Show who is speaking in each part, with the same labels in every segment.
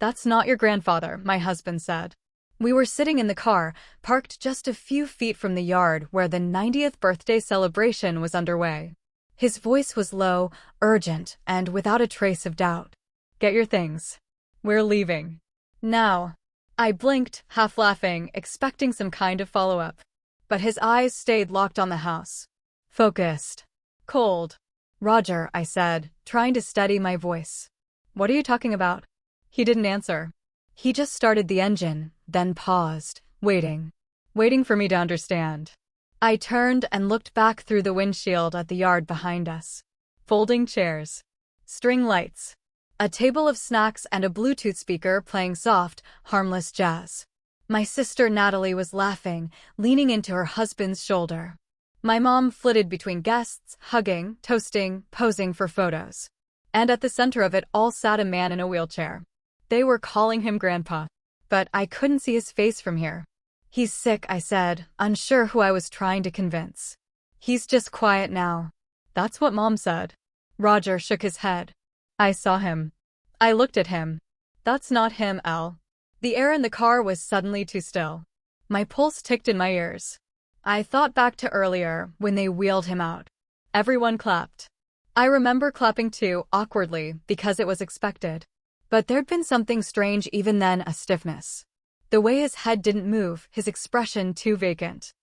Speaker 1: "That's not your grandfather," my husband said. We were sitting in the car, parked just a few feet from the yard where the 90th birthday celebration was underway. His voice was low, urgent, and without a trace of doubt. "Get your things. We're leaving. Now." I blinked, half laughing, expecting some kind of follow-up. But his eyes stayed locked on the house. Focused. Cold. "Roger," I said, trying to steady my voice. "What are you talking about?" He didn't answer. He just started the engine, then paused, waiting for me to understand. I turned and looked back through the windshield at the yard behind us. Folding chairs. String lights. A table of snacks and a Bluetooth speaker playing soft, harmless jazz. My sister Natalie was laughing, leaning into her husband's shoulder. My mom flitted between guests, hugging, toasting, posing for photos. And at the center of it all sat a man in a wheelchair. They were calling him Grandpa. But I couldn't see his face from here. "He's sick," I said, unsure who I was trying to convince. "He's just quiet now." "That's what Mom said." Roger shook his head. "I saw him." I looked at him. "That's not him, Elle." The air in the car was suddenly too still. My pulse ticked in my ears. I thought back to earlier, when they wheeled him out. Everyone clapped. I remember clapping too, awkwardly, because it was expected. But there'd been something strange even then, a stiffness. The way his head didn't move, his expression too vacant.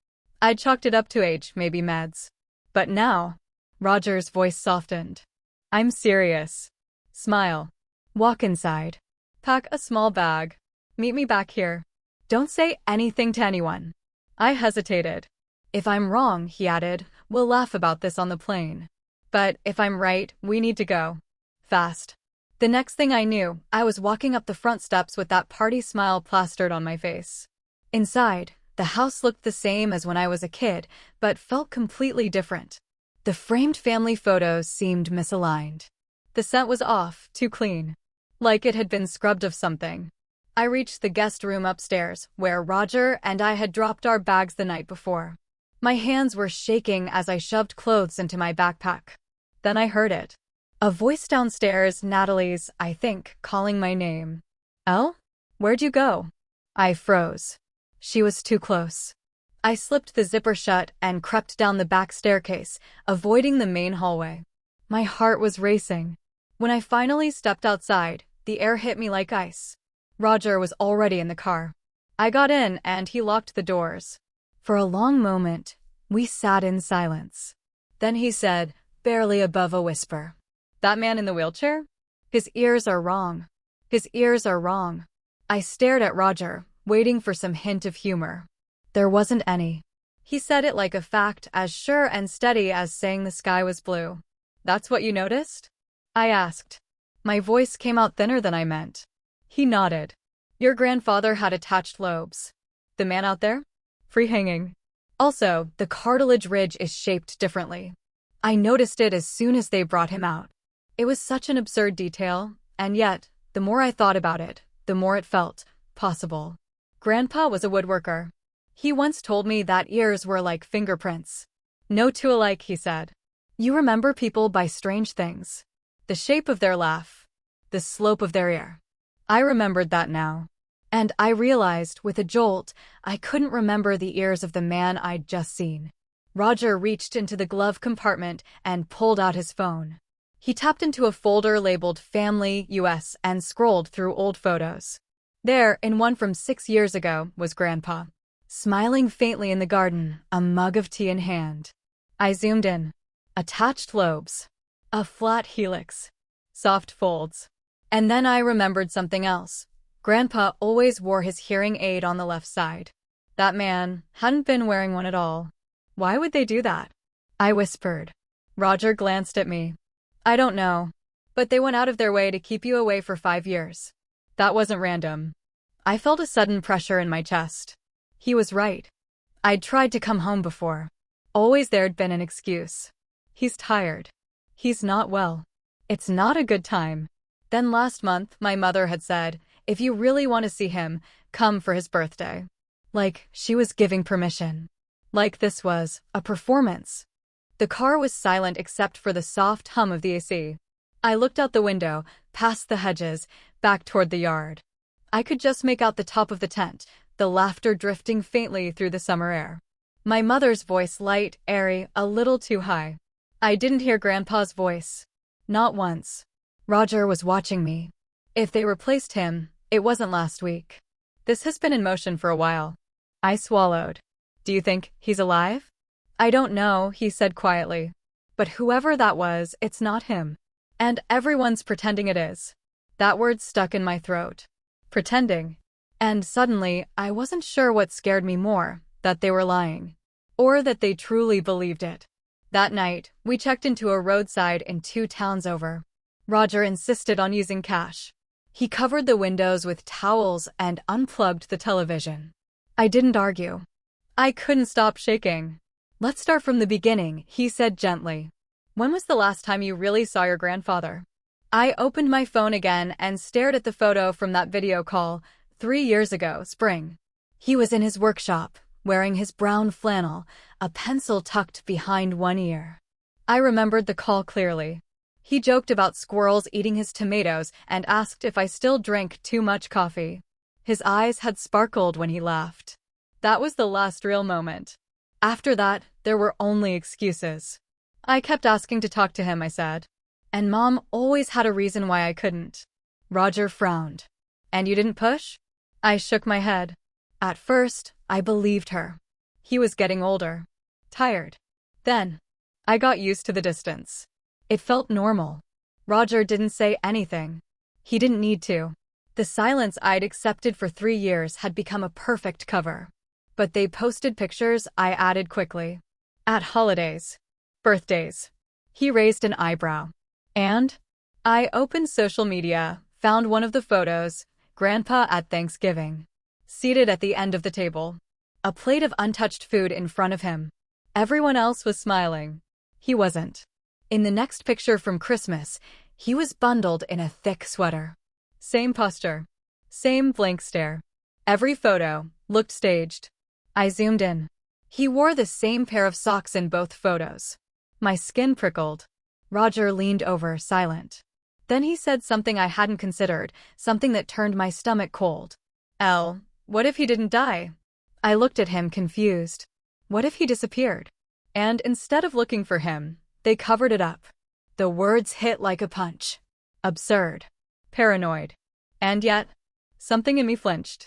Speaker 1: I'd chalked it up to age, maybe meds. But now, Roger's voice softened. "I'm serious. Smile. Walk inside. Pack a small bag. Meet me back here. Don't say anything to anyone." I hesitated. "If I'm wrong," he added, "we'll laugh about this on the plane. But if I'm right, we need to go. Fast." The next thing I knew, I was walking up the front steps with that party smile plastered on my face. Inside, the house looked the same as when I was a kid, but felt completely different. The framed family photos seemed misaligned. The scent was off, too clean. Like it had been scrubbed of something. I reached the guest room upstairs, where Roger and I had dropped our bags the night before. My hands were shaking as I shoved clothes into my backpack. Then I heard it. A voice downstairs, Natalie's, I think, calling my name. "Elle? Where'd you go?" I froze. She was too close. I slipped the zipper shut and crept down the back staircase, avoiding the main hallway. My heart was racing. When I finally stepped outside, the air hit me like ice. Roger was already in the car. I got in and he locked the doors. For a long moment, we sat in silence. Then he said, barely above a whisper, "That man in the wheelchair? His ears are wrong. His ears are wrong." I stared at Roger, waiting for some hint of humor. There wasn't any. He said it like a fact, as sure and steady as saying the sky was blue. "That's what you noticed?" I asked. My voice came out thinner than I meant. He nodded. "Your grandfather had attached lobes. The man out there? Free hanging. Also, the cartilage ridge is shaped differently. I noticed it as soon as they brought him out." It was such an absurd detail, and yet, the more I thought about it, the more it felt possible. Grandpa was a woodworker. He once told me that ears were like fingerprints. "No two alike," he said. "You remember people by strange things. The shape of their laugh. The slope of their ear." I remembered that now. And I realized, with a jolt, I couldn't remember the ears of the man I'd just seen. Roger reached into the glove compartment and pulled out his phone. He tapped into a folder labeled Family US and scrolled through old photos. There, in one from 6 years ago, was Grandpa, smiling faintly in the garden, a mug of tea in hand. I zoomed in. Attached lobes. A flat helix. Soft folds. And then I remembered something else. Grandpa always wore his hearing aid on the left side. That man hadn't been wearing one at all. Why would they do that? I whispered. Roger glanced at me. "I don't know. But they went out of their way to keep you away for 5 years. That wasn't random." I felt a sudden pressure in my chest. He was right. I'd tried to come home before. Always there'd been an excuse. "He's tired. He's not well. It's not a good time." Then last month, my mother had said, "If you really want to see him, come for his birthday." Like she was giving permission. Like this was a performance. The car was silent except for the soft hum of the AC. I looked out the window, past the hedges, back toward the yard. I could just make out the top of the tent, the laughter drifting faintly through the summer air. My mother's voice light, airy, a little too high. I didn't hear Grandpa's voice. Not once. Roger was watching me. If they replaced him, it wasn't last week. This has been in motion for a while. I swallowed. Do you think he's alive? I don't know, he said quietly. But whoever that was, it's not him. And everyone's pretending it is. That word stuck in my throat. Pretending. And suddenly, I wasn't sure what scared me more, that they were lying. Or that they truly believed it. That night, we checked into a roadside in 2 towns over. Roger insisted on using cash. He covered the windows with towels and unplugged the television. I didn't argue. I couldn't stop shaking. Let's start from the beginning, he said gently. When was the last time you really saw your grandfather? I opened my phone again and stared at the photo from that video call, 3 years ago, spring. He was in his workshop, wearing his brown flannel, a pencil tucked behind one ear. I remembered the call clearly. He joked about squirrels eating his tomatoes and asked if I still drank too much coffee. His eyes had sparkled when he laughed. That was the last real moment. After that, there were only excuses. I kept asking to talk to him, I said. And Mom always had a reason why I couldn't. Roger frowned. And you didn't push? I shook my head. At first, I believed her. He was getting older. Tired. Then, I got used to the distance. It felt normal. Roger didn't say anything. He didn't need to. The silence I'd accepted for 3 years had become a perfect cover. But they posted pictures, I added quickly. At holidays. Birthdays. He raised an eyebrow. And? I opened social media, found one of the photos, Grandpa at Thanksgiving. Seated at the end of the table. A plate of untouched food in front of him. Everyone else was smiling. He wasn't. In the next picture from Christmas, he was bundled in a thick sweater. Same posture. Same blank stare. Every photo looked staged. I zoomed in. He wore the same pair of socks in both photos. My skin prickled. Roger leaned over, silent. Then he said something I hadn't considered, something that turned my stomach cold. Elle, what if he didn't die? I looked at him confused. What if he disappeared? And instead of looking for him, they covered it up. The words hit like a punch. Absurd. Paranoid. And yet, something in me flinched.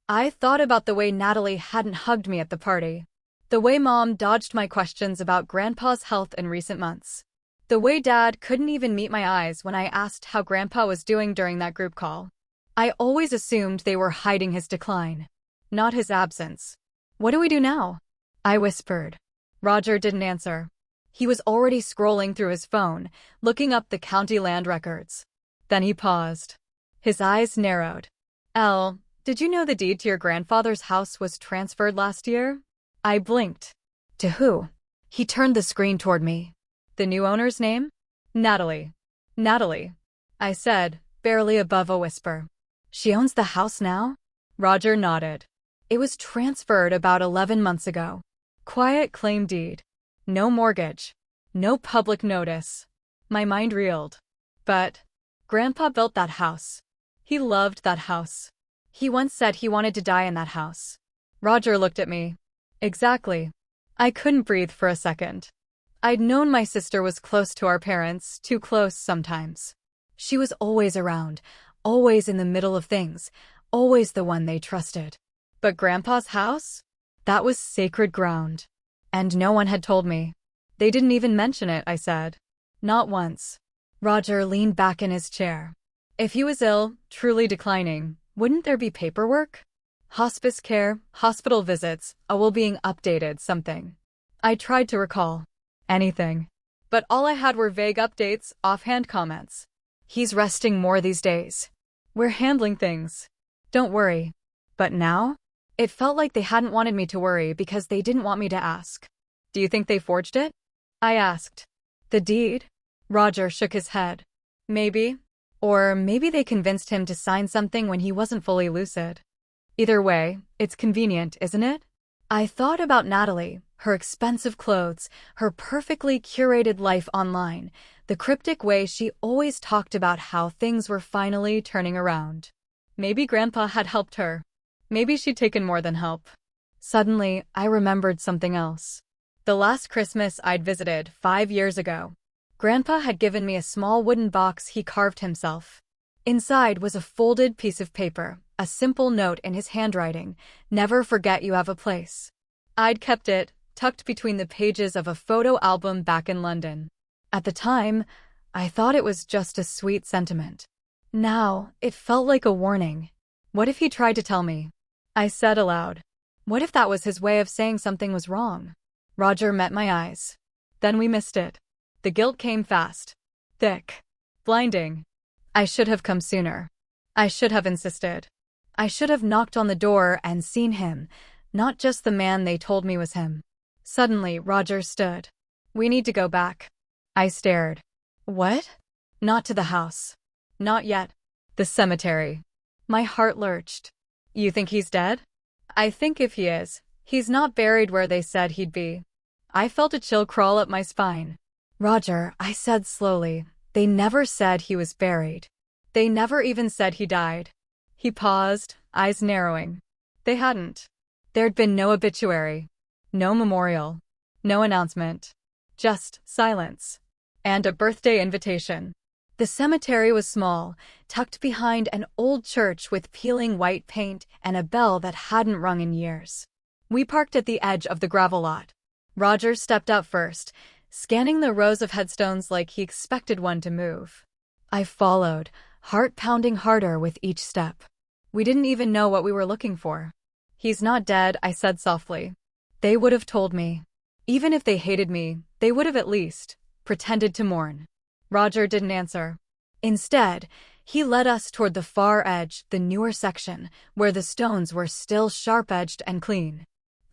Speaker 1: I thought about the way Natalie hadn't hugged me at the party. The way Mom dodged my questions about Grandpa's health in recent months. The way Dad couldn't even meet my eyes when I asked how Grandpa was doing during that group call. I always assumed they were hiding his decline, not his absence. What do we do now? I whispered. Roger didn't answer. He was already scrolling through his phone, looking up the county land records. Then he paused. His eyes narrowed. Elle, did you know the deed to your grandfather's house was transferred last year? I blinked. To who? He turned the screen toward me. The new owner's name? Natalie. Natalie. I said, barely above a whisper. She owns the house now? Roger nodded. It was transferred about 11 months ago. Quiet claim deed. No mortgage. No public notice. My mind reeled. But Grandpa built that house. He loved that house. He once said he wanted to die in that house. Roger looked at me. Exactly. I couldn't breathe for a second. I'd known my sister was close to our parents, too close sometimes. She was always around, always in the middle of things, always the one they trusted. But Grandpa's house? That was sacred ground. And no one had told me. They didn't even mention it, I said. Not once. Roger leaned back in his chair. If he was ill, truly declining, wouldn't there be paperwork? Hospice care, hospital visits, a will being updated, something. I tried to recall. Anything. But all I had were vague updates, offhand comments. He's resting more these days. We're handling things. Don't worry. But now? It felt like they hadn't wanted me to worry because they didn't want me to ask. Do you think they forged it? I asked. The deed? Roger shook his head. Maybe. Or maybe they convinced him to sign something when he wasn't fully lucid. Either way, it's convenient, isn't it? I thought about Natalie, her expensive clothes, her perfectly curated life online, the cryptic way she always talked about how things were finally turning around. Maybe Grandpa had helped her. Maybe she'd taken more than help. Suddenly, I remembered something else. The last Christmas I'd visited 5 years ago, Grandpa had given me a small wooden box he carved himself. Inside was a folded piece of paper, a simple note in his handwriting, "Never forget you have a place." I'd kept it, tucked between the pages of a photo album back in London. At the time, I thought it was just a sweet sentiment. Now, it felt like a warning. What if he tried to tell me? I said aloud. What if that was his way of saying something was wrong? Roger met my eyes. Then we missed it. The guilt came fast. Thick. Blinding. I should have come sooner. I should have insisted. I should have knocked on the door and seen him, not just the man they told me was him. Suddenly, Roger stood. We need to go back. I stared. What? Not to the house. Not yet. The cemetery. My heart lurched. You think he's dead? I think if he is, he's not buried where they said he'd be. I felt a chill crawl up my spine. Roger, I said slowly, they never said he was buried. They never even said he died. He paused, eyes narrowing. They hadn't. There'd been no obituary. No memorial. No announcement. Just silence. And a birthday invitation. The cemetery was small, tucked behind an old church with peeling white paint and a bell that hadn't rung in years. We parked at the edge of the gravel lot. Roger stepped out first, scanning the rows of headstones like he expected one to move. I followed, heart pounding harder with each step. We didn't even know what we were looking for. He's not dead, I said softly. They would have told me. Even if they hated me, they would have at least pretended to mourn. Roger didn't answer. Instead, he led us toward the far edge, the newer section, where the stones were still sharp-edged and clean.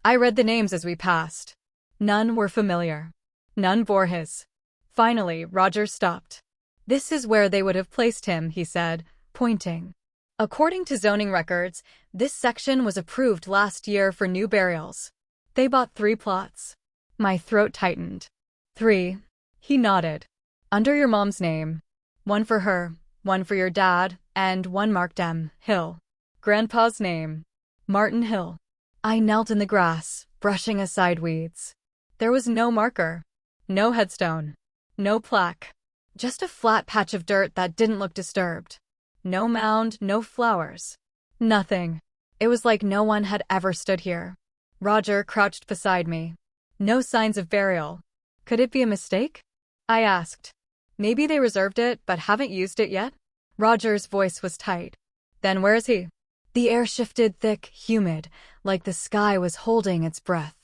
Speaker 1: I read the names as we passed. None were familiar. None bore his. Finally, Roger stopped. This is where they would have placed him, he said, pointing. According to zoning records, this section was approved last year for new burials. They bought 3 plots. My throat tightened. 3. He nodded. Under your mom's name. 1 for her, 1 for your dad, and 1 marked M. Hill. Grandpa's name. Martin Hill. I knelt in the grass, brushing aside weeds. There was no marker. No headstone. No plaque. Just a flat patch of dirt that didn't look disturbed. No mound, no flowers. Nothing. It was like no one had ever stood here. Roger crouched beside me. No signs of burial. Could it be a mistake? I asked. Maybe they reserved it but haven't used it yet? Roger's voice was tight. Then where is he? The air shifted thick, humid, like the sky was holding its breath.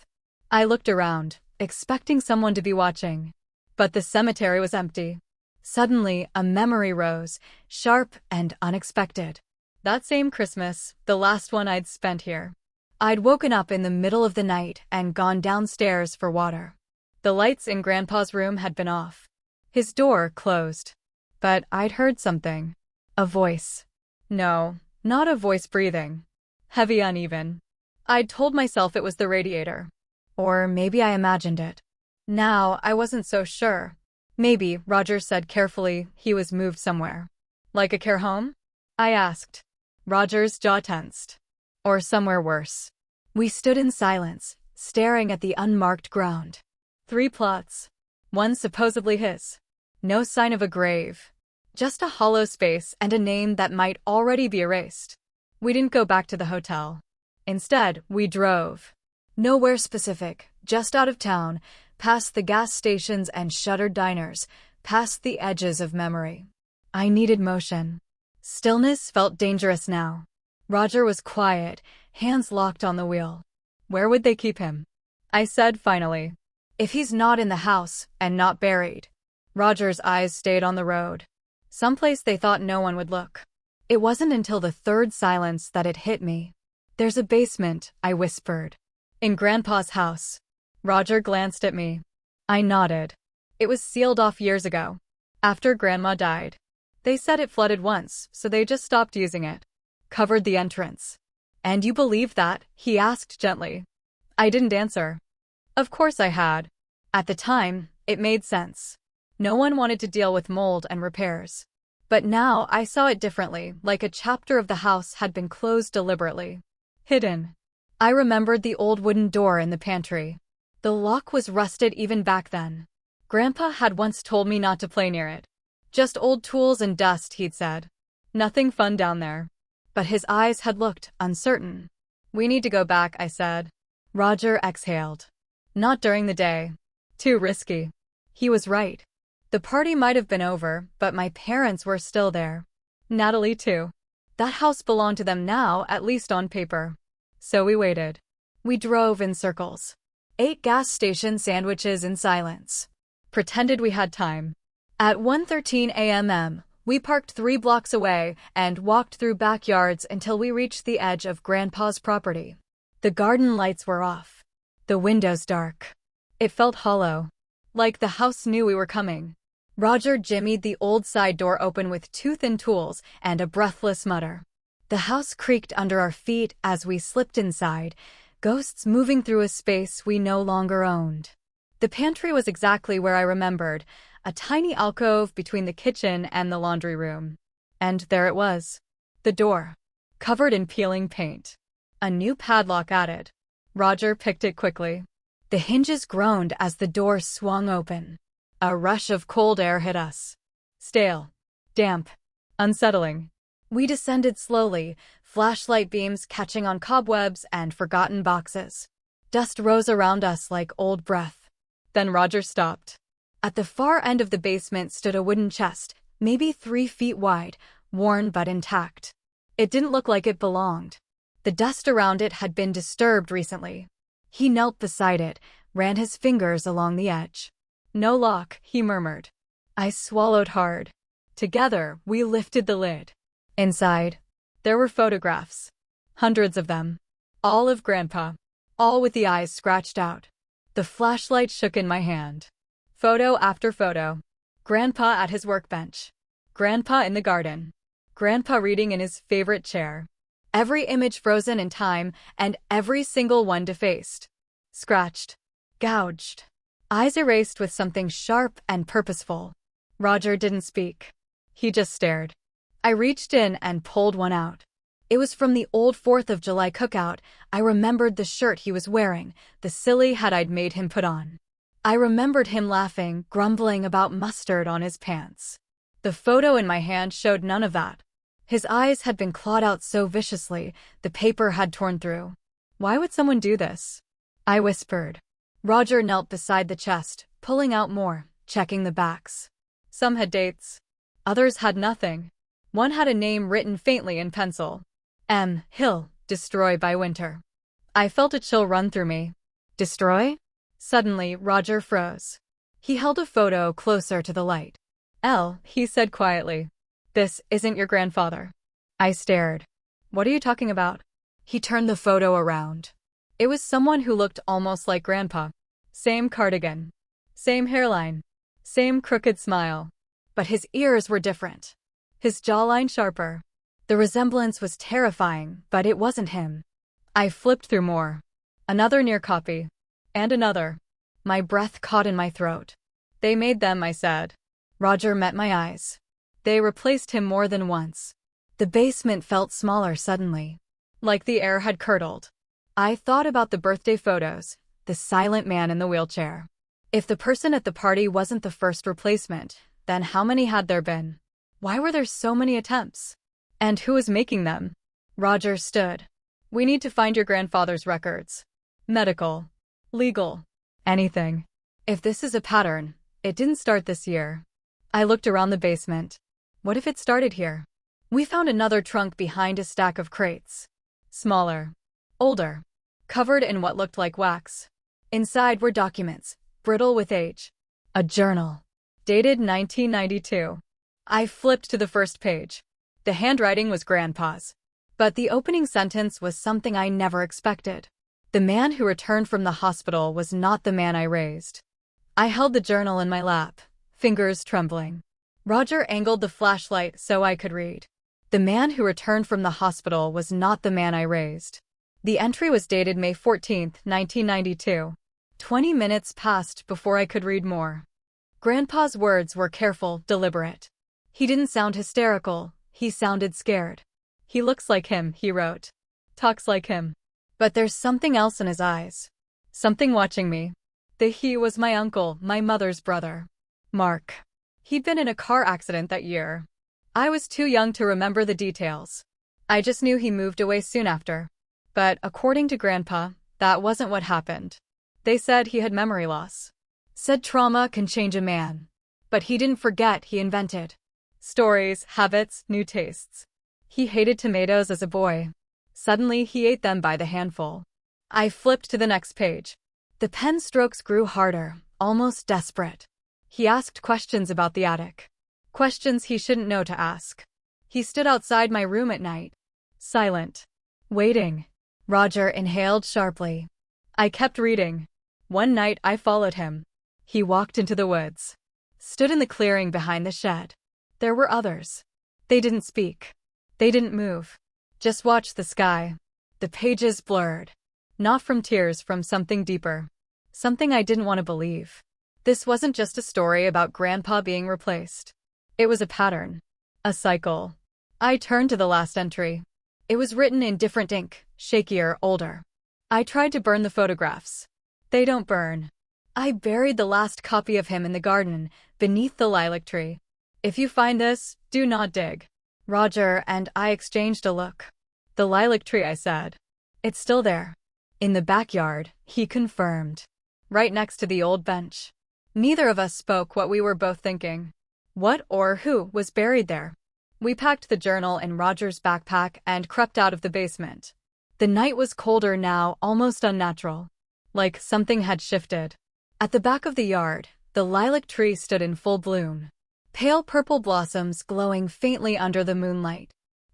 Speaker 1: I looked around, expecting someone to be watching. But the cemetery was empty. Suddenly, a memory rose, sharp and unexpected. That same Christmas, the last one I'd spent here. I'd woken up in the middle of the night and gone downstairs for water. The lights in Grandpa's room had been off. His door closed. But I'd heard something. A voice. No, not a voice breathing. Heavy, uneven. I'd told myself it was the radiator. Or maybe I imagined it. Now, I wasn't so sure. Maybe, Roger said carefully, he was moved somewhere. Like a care home? I asked. Roger's jaw tensed. Or somewhere worse. We stood in silence, staring at the unmarked ground. 3 plots. 1 supposedly his. No sign of a grave. Just a hollow space and a name that might already be erased. We didn't go back to the hotel. Instead, we drove. Nowhere specific, just out of town, past the gas stations and shuttered diners, past the edges of memory. I needed motion. Stillness felt dangerous now. Roger was quiet, hands locked on the wheel. Where would they keep him? I said finally. If he's not in the house, and not buried. Roger's eyes stayed on the road. Someplace they thought no one would look. It wasn't until the third silence that it hit me. There's a basement, I whispered. In Grandpa's house. Roger glanced at me. I nodded. It was sealed off years ago. After Grandma died. They said it flooded once, so they just stopped using it. Covered the entrance. And you believe that? He asked gently. I didn't answer. Of course I had. At the time, it made sense. No one wanted to deal with mold and repairs. But now I saw it differently, like a chapter of the house had been closed deliberately. Hidden. I remembered the old wooden door in the pantry. The lock was rusted even back then. Grandpa had once told me not to play near it. Just old tools and dust, he'd said. Nothing fun down there. But his eyes had looked uncertain. We need to go back, I said. Roger exhaled. Not during the day. Too risky. He was right. The party might have been over, but my parents were still there. Natalie too. That house belonged to them now, at least on paper. So we waited. We drove in circles. Ate gas station sandwiches in silence. Pretended we had time. At 1:13 a.m., we parked 3 blocks away and walked through backyards until we reached the edge of Grandpa's property. The garden lights were off. The windows dark. It felt hollow. Like the house knew we were coming. Roger jimmied the old side door open with tooth and tools and a breathless mutter. The house creaked under our feet as we slipped inside, ghosts moving through a space we no longer owned. The pantry was exactly where I remembered, a tiny alcove between the kitchen and the laundry room. And there it was. The door. Covered in peeling paint. A new padlock added. Roger picked it quickly. The hinges groaned as the door swung open. A rush of cold air hit us. Stale. Damp. Unsettling. We descended slowly, flashlight beams catching on cobwebs and forgotten boxes. Dust rose around us like old breath. Then Roger stopped. At the far end of the basement stood a wooden chest, maybe 3 feet wide, worn but intact. It didn't look like it belonged. The dust around it had been disturbed recently. He knelt beside it, ran his fingers along the edge. No lock, he murmured. I swallowed hard. Together, we lifted the lid. Inside, there were photographs. Hundreds of them. All of Grandpa. All with the eyes scratched out. The flashlight shook in my hand. Photo after photo. Grandpa at his workbench. Grandpa in the garden. Grandpa reading in his favorite chair. Every image frozen in time, and every single one defaced. Scratched. Gouged. Eyes erased with something sharp and purposeful. Roger didn't speak. He just stared. I reached in and pulled one out. It was from the old 4th of July cookout. I remembered the shirt he was wearing, the silly hat I'd made him put on. I remembered him laughing, grumbling about mustard on his pants. The photo in my hand showed none of that. His eyes had been clawed out so viciously, the paper had torn through. Why would someone do this? I whispered. Roger knelt beside the chest, pulling out more, checking the backs. Some had dates. Others had nothing. One had a name written faintly in pencil. M. Hill, destroy by winter. I felt a chill run through me. Destroy? Suddenly, Roger froze. He held a photo closer to the light. L, he said quietly. This isn't your grandfather. I stared. What are you talking about? He turned the photo around. It was someone who looked almost like Grandpa. Same cardigan. Same hairline. Same crooked smile. But his ears were different. His jawline sharper. The resemblance was terrifying, but it wasn't him. I flipped through more. Another near copy. And another. My breath caught in my throat. They made them, I said. Roger met my eyes. They replaced him more than once. The basement felt smaller suddenly. Like the air had curdled. I thought about the birthday photos, the silent man in the wheelchair. If the person at the party wasn't the first replacement, then how many had there been? Why were there so many attempts? And who was making them? Roger stood. We need to find your grandfather's records. Medical. Legal. Anything. If this is a pattern, it didn't start this year. I looked around the basement. What if it started here? We found another trunk behind a stack of crates. Smaller. Older. Covered in what looked like wax. Inside were documents, brittle with age. A journal. Dated 1992. I flipped to the first page. The handwriting was Grandpa's. But the opening sentence was something I never expected. The man who returned from the hospital was not the man I raised. I held the journal in my lap, fingers trembling. Roger angled the flashlight so I could read. The man who returned from the hospital was not the man I raised. The entry was dated May 14, 1992. 20 minutes passed before I could read more. Grandpa's words were careful, deliberate. He didn't sound hysterical, he sounded scared. He looks like him, he wrote. Talks like him. But there's something else in his eyes. Something watching me. The he was my uncle, my mother's brother. Mark. He'd been in a car accident that year. I was too young to remember the details. I just knew he moved away soon after. But according to Grandpa, that wasn't what happened. They said he had memory loss. Said trauma can change a man. But he didn't forget, he invented. Stories, habits, new tastes. He hated tomatoes as a boy. Suddenly he ate them by the handful. I flipped to the next page. The pen strokes grew harder, almost desperate. He asked questions about the attic. Questions he shouldn't know to ask. He stood outside my room at night. Silent. Waiting. Roger inhaled sharply. I kept reading. One night I followed him. He walked into the woods. Stood in the clearing behind the shed. There were others. They didn't speak. They didn't move. Just watched the sky. The pages blurred. Not from tears, from something deeper. Something I didn't want to believe. This wasn't just a story about Grandpa being replaced. It was a pattern. A cycle. I turned to the last entry. It was written in different ink, shakier, older. I tried to burn the photographs. They don't burn. I buried the last copy of him in the garden, beneath the lilac tree. If you find this, do not dig. Roger and I exchanged a look. The lilac tree, I said. It's still there. In the backyard, he confirmed. Right next to the old bench. Neither of us spoke what we were both thinking. What or who was buried there? We packed the journal in Roger's backpack and crept out of the basement. The night was colder now, almost unnatural. Like something had shifted. At the back of the yard, the lilac tree stood in full bloom. Pale purple blossoms glowing faintly under the moonlight.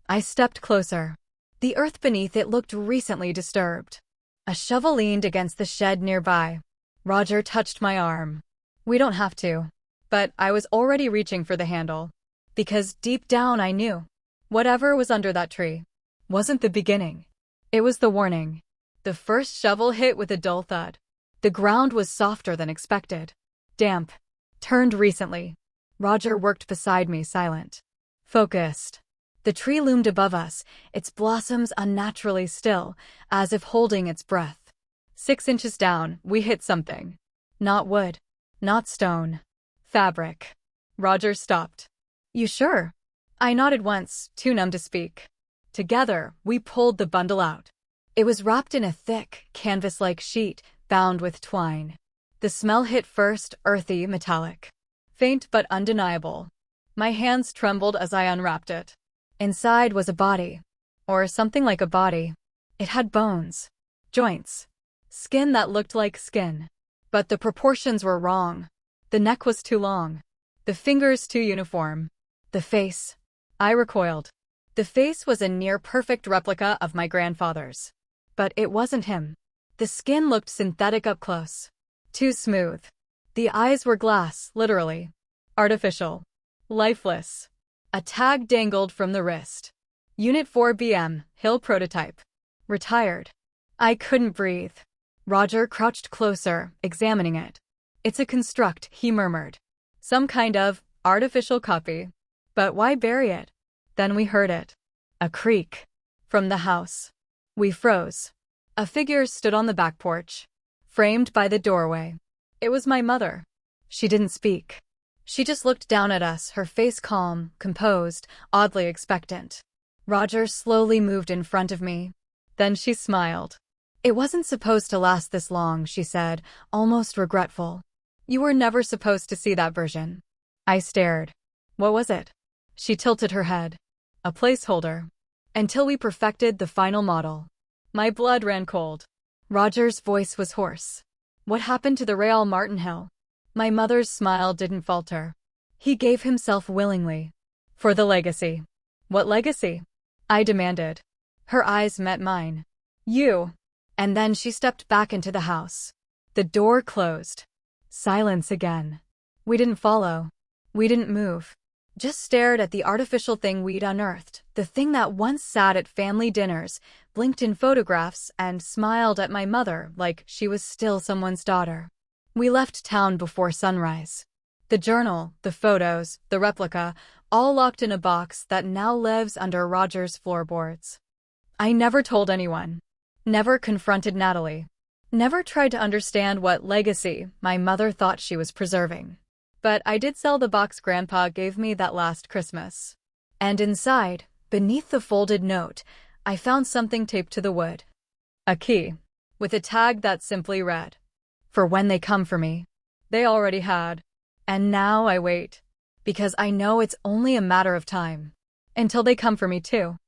Speaker 1: I stepped closer. The earth beneath it looked recently disturbed. A shovel leaned against the shed nearby. Roger touched my arm. We don't have to. But I was already reaching for the handle. Because deep down I knew. Whatever was under that tree wasn't the beginning. It was the warning. The first shovel hit with a dull thud. The ground was softer than expected. Damp. Turned recently. Roger worked beside me, silent. Focused. The tree loomed above us, its blossoms unnaturally still, as if holding its breath. 6 inches down, we hit something. Not wood. Not stone. Fabric. Roger stopped. You sure? I nodded once, too numb to speak. Together, we pulled the bundle out. It was wrapped in a thick, canvas-like sheet, bound with twine. The smell hit first, earthy, metallic. Faint but undeniable. My hands trembled as I unwrapped it. Inside was a body. Or something like a body. It had bones. Joints. Skin that looked like skin. But the proportions were wrong. The neck was too long. The fingers too uniform. The face. I recoiled. The face was a near-perfect replica of my grandfather's. But it wasn't him. The skin looked synthetic up close. Too smooth. The eyes were glass, literally. Artificial. Lifeless. A tag dangled from the wrist. Unit 4BM, Hill Prototype. Retired. I couldn't breathe. Roger crouched closer, examining it. It's a construct, he murmured. Some kind of artificial copy. But why bury it? Then we heard it. A creak. From the house. We froze. A figure stood on the back porch. Framed by the doorway. It was my mother. She didn't speak. She just looked down at us, her face calm, composed, oddly expectant. Roger slowly moved in front of me. Then she smiled. It wasn't supposed to last this long, she said, almost regretful. You were never supposed to see that version. I stared. What was it? She tilted her head. A placeholder. Until we perfected the final model. My blood ran cold. Roger's voice was hoarse. What happened to the Real Martinhill? My mother's smile didn't falter. He gave himself willingly. For the legacy. What legacy? I demanded. Her eyes met mine. You. And then she stepped back into the house. The door closed. Silence again. We didn't follow. We didn't move. Just stared at the artificial thing we'd unearthed, the thing that once sat at family dinners, blinked in photographs, and smiled at my mother like she was still someone's daughter. We left town before sunrise. The journal, the photos, the replica, all locked in a box that now lives under Roger's floorboards. I never told anyone. Never confronted Natalie. Never tried to understand what legacy my mother thought she was preserving. But I did sell the box Grandpa gave me that last Christmas. And inside, beneath the folded note, I found something taped to the wood. A key, with a tag that simply read, "For when they come for me." They already had. And now I wait, because I know it's only a matter of time until they come for me too.